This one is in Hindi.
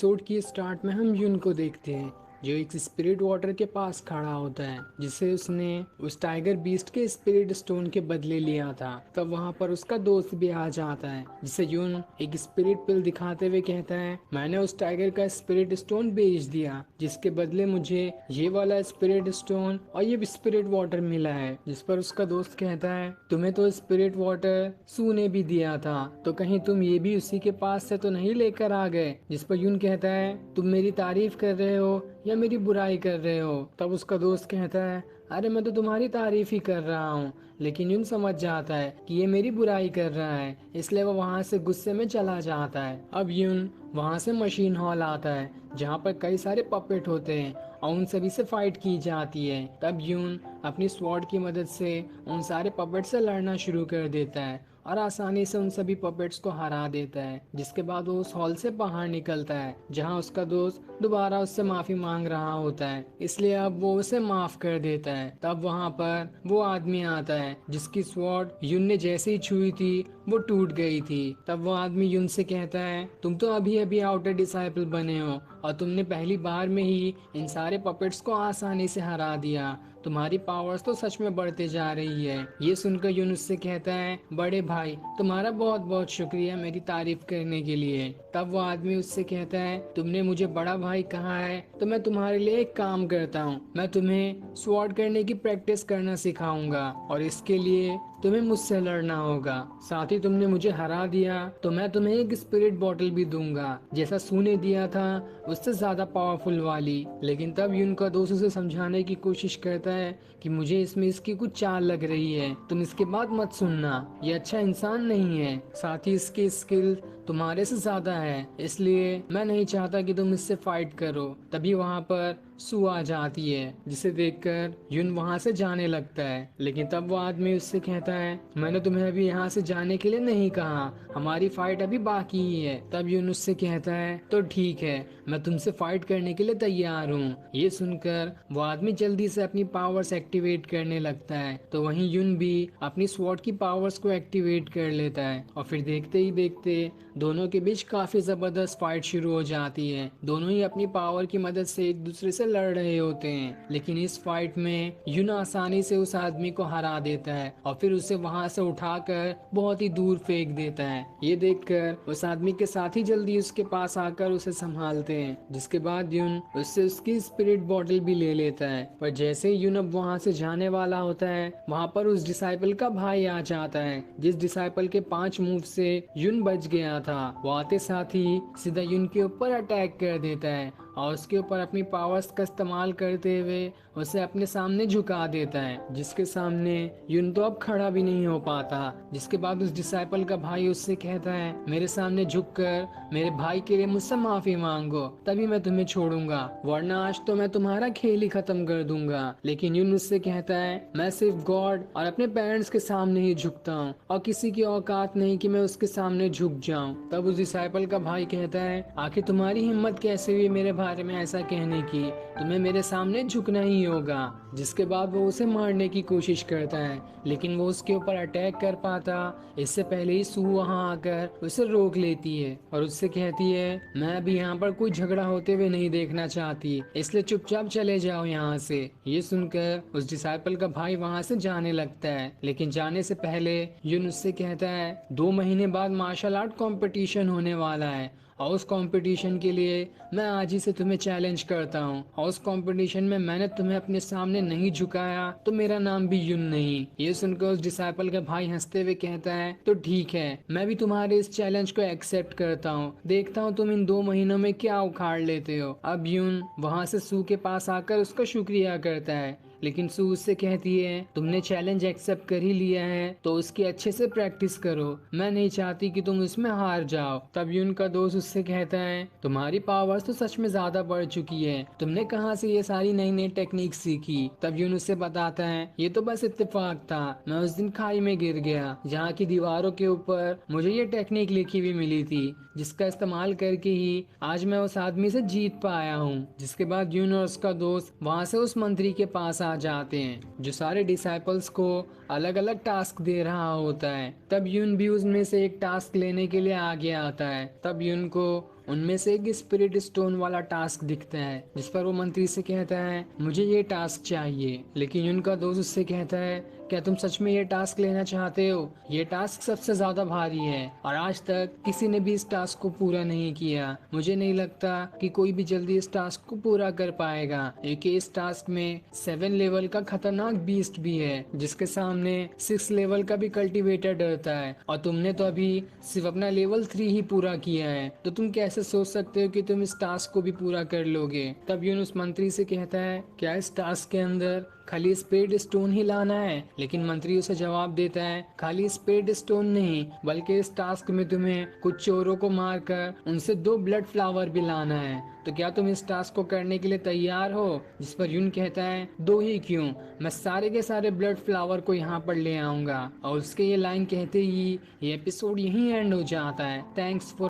एपिसोड की स्टार्ट में हम यून को देखते हैं जो एक स्पिरिट वाटर के पास खड़ा होता है जिसे उसने उस टाइगर बीस्ट के स्पिरिट स्टोन के बदले लिया था। तब वहाँ पर उसका दोस्त भी आ जाता है जिसे यून एक स्पिरिट पिल दिखाते हुए कहता है, मैंने उस टाइगर का स्पिरिट स्टोन बेच दिया जिसके बदले मुझे ये वाला स्पिरिट स्टोन और ये स्पिरिट वाटर मिला है। जिस पर उसका दोस्त कहता है, तुम्हें तो स्पिरिट वाटर सू ने भी दिया था, तो कहीं तुम ये भी उसी के पास से तो नहीं लेकर आ गए। जिस पर यून कहता है, तुम मेरी तारीफ कर रहे हो या मेरी बुराई कर रहे हो। तब उसका दोस्त कहता है, अरे मैं तो तुम्हारी तारीफ ही कर रहा हूँ। लेकिन यून समझ जाता है कि ये मेरी बुराई कर रहा है, इसलिए वो वहाँ से गुस्से में चला जाता है। अब यून वहाँ से मशीन हॉल आता है जहाँ पर कई सारे पपेट होते हैं और उन सभी से फाइट की जाती है। तब यून अपनी स्वॉर्ड की मदद से उन सारे पपेट से लड़ना शुरू कर देता है और आसानी से उन सभी पपेट्स को हरा देता है। जिसके बाद वो उस हॉल से बाहर निकलता है जहाँ उसका दोस्त दोबारा उससे माफी मांग रहा होता है, इसलिए अब वो उसे माफ कर देता है। तब वहाँ पर वो आदमी आता है जिसकी स्वॉर्ड यून ने जैसे ही छुई थी वो टूट गई थी। तब वो आदमी यून से कहता है, तुम तो अभी अभी आउटर डिसाइपल बने हो और तुमने पहली बार में ही इन सारे पपेट्स को आसानी से हरा दिया। तुम्हारी पावर्स तो सच में बढ़ते जा रही है। ये सुनकर यून उससे कहता है, बड़े भाई तुम्हारा बहुत बहुत शुक्रिया मेरी तारीफ करने के लिए। तब वो आदमी उससे कहता है, तुमने मुझे बड़ा भाई कहा है तो मैं तुम्हारे लिए एक काम करता हूँ, मैं तुम्हें स्वॉर्ड करने की प्रैक्टिस करना सिखाऊंगा और इसके लिए तुम्हें मुझसे लड़ना होगा। साथ ही तुमने मुझे हरा दिया तो मैं तुम्हें एक स्पिरिट बॉटल भी दूंगा जैसा सू ने दिया था, उससे ज्यादा पावरफुल वाली। लेकिन तब यून का दोस्त उसे समझाने की कोशिश करता है कि मुझे इसमें इसकी कुछ चाल लग रही है, तुम इसके बात मत सुनना, ये अच्छा इंसान नहीं है, साथ ही इसकी स्किल तुम्हारे से ज्यादा है, इसलिए मैं नहीं चाहता कि तुम इससे फाइट करो। तभी वहाँ पर सू आ जाती है जिसे देखकर यून वहाँ से जाने लगता है। लेकिन तब वो आदमी उससे कहता है, मैंने तुम्हें अभी यहाँ से जाने के लिए नहीं कहा, हमारी फाइट अभी बाकी ही है। तब यून उससे कहता है, तो ठीक है, मैं तुमसे फाइट करने के लिए तैयार हूँ। ये सुनकर वो आदमी जल्दी से अपनी पावर्स एक्टिवेट करने लगता है तो वहीं यून भी अपनी स्वॉर्ड की पावर्स को एक्टिवेट कर लेता है और फिर देखते ही देखते दोनों के बीच काफी जबरदस्त फाइट शुरू हो जाती है। दोनों ही अपनी पावर की मदद से एक दूसरे से लड़ रहे होते हैं, लेकिन इस फाइट में यून आसानी से उस आदमी को हरा देता है और फिर उसे वहां से उठाकर बहुत ही दूर फेंक देता है। ये देखकर उस आदमी के साथ ही जल्दी उसके पास आकर उसे संभालते हैं, जिसके बाद यून उससे उसकी स्पिरिट बॉटल भी ले लेता है। पर जैसे ही यून अब वहाँ से जाने वाला होता है वहाँ पर उस डिसाइपल का भाई आ जाता है जिस डिसाइपल के 5 मूव से यून बच गया था। वो आते साथ ही सीधा यून के ऊपर अटैक कर देता है और उसके ऊपर अपनी पावर्स का इस्तेमाल करते हुए उसे अपने सामने झुका देता है, जिसके सामने यून तो अब खड़ा भी नहीं हो पाता। जिसके बाद उस डिसाइपल का भाई उससे कहता है, मेरे सामने झुककर मेरे भाई के लिए मुझसे माफी मांगो तभी मैं तुम्हें छोड़ूंगा, वरना आज तो मैं तुम्हारा खेल ही खत्म कर दूंगा। लेकिन यून उससे कहता है, मैं सिर्फ गॉड और अपने पेरेंट्स के सामने ही झुकता हूँ और किसी की औकात नहीं कि मैं उसके सामने झुक जाऊं। तब उस डिसाइपल का भाई कहता है, आखिर तुम्हारी हिम्मत कैसे हुई मेरे बारे में ऐसा कहने की, तुम्हें मेरे सामने झुकना ही होगा। जिसके बाद वो उसे मारने की कोशिश करता है लेकिन वो उसके ऊपर अटैक कर पाता इससे पहले ही सू वहां आकर उसे रोक लेती है और उससे कहती है, मैं अभी यहाँ पर कोई झगड़ा होते हुए नहीं देखना चाहती, इसलिए चुपचाप चले जाओ यहाँ से। ये सुनकर उस डिसाइपल का भाई वहाँ से जाने लगता है, लेकिन जाने से पहले यून उससे कहता है, 2 महीने बाद मार्शल आर्ट कंपटीशन होने वाला है और उस कंपटीशन के लिए मैं आज ही से तुम्हें चैलेंज करता हूँ और उस कंपटीशन में मैंने तुम्हें अपने सामने नहीं झुकाया तो मेरा नाम भी यून नहीं। ये सुनकर उस डिसाइपल का भाई हंसते हुए कहता है, तो ठीक है, मैं भी तुम्हारे इस चैलेंज को एक्सेप्ट करता हूँ, देखता हूँ तुम इन 2 महीनों में क्या उखाड़ लेते हो। अब यून वहाँ से सू के पास आकर उसका शुक्रिया करता है, लेकिन सू उससे कहती है, तुमने चैलेंज एक्सेप्ट कर ही लिया है तो उसकी अच्छे से प्रैक्टिस करो, मैं नहीं चाहती कि तुम इसमें हार जाओ। तब यून का दोस्त उससे कहता है, तुम्हारी पावर्स तो सच में ज्यादा बढ़ चुकी है, तुमने कहाँ से ये सारी नई नई टेक्निक सीखी। तब यून उससे बताता है, ये तो बस इत्तेफाक था, मैं उस दिन खाई में गिर गया जहाँ की दीवारों के ऊपर मुझे ये टेक्निक लिखी हुई मिली थी, जिसका इस्तेमाल करके ही आज मैं उस आदमी से जीत पाया हूँ। जिसके बाद यून और उसका दोस्त वहाँ से उस मंत्री के पास आ जाते हैं जो सारे डिसाइपल्स को अलग अलग टास्क दे रहा होता है। तब यून भी उसमें से एक टास्क लेने के लिए आगे आता है। तब यून को उनमें से एक स्पिरिट स्टोन वाला टास्क दिखता है, जिस पर वो मंत्री से कहता है मुझे ये टास्क चाहिए। लेकिन यून का दोस्त उससे कहता है क्या तुम सच में ये टास्क लेना चाहते हो? ये टास्क सबसे ज्यादा भारी है और आज तक किसी ने भी इस टास्क को पूरा नहीं किया। मुझे नहीं लगता कि कोई भी जल्दी इस टास्क को पूरा कर पाएगा। एक इस टास्क में 7 लेवल का खतरनाक बीस्ट भी है, जिसके सामने 6 लेवल का भी कल्टीवेटर डरता है, और तुमने तो अभी सिर्फ अपना लेवल 3 ही पूरा किया है, तो तुम कैसे सोच सकते हो कि तुम इस टास्क को भी पूरा कर लोगे? तब यून उस मंत्री से कहता है क्या इस टास्क के अंदर खाली स्पेड स्टोन ही लाना है? लेकिन मंत्री उसे जवाब देता है खाली स्पेड स्टोन नहीं, बल्कि इस टास्क में तुम्हें कुछ चोरों को मारकर उनसे 2 ब्लड फ्लावर भी लाना है। तो क्या तुम इस टास्क को करने के लिए तैयार हो? जिस पर यून कहता है 2 ही क्यों, मैं सारे के सारे ब्लड फ्लावर को यहाँ पर ले आऊंगा। और उसके ये लाइन कहते ही ये एपिसोड यहीं एंड हो जाता है। Thanks for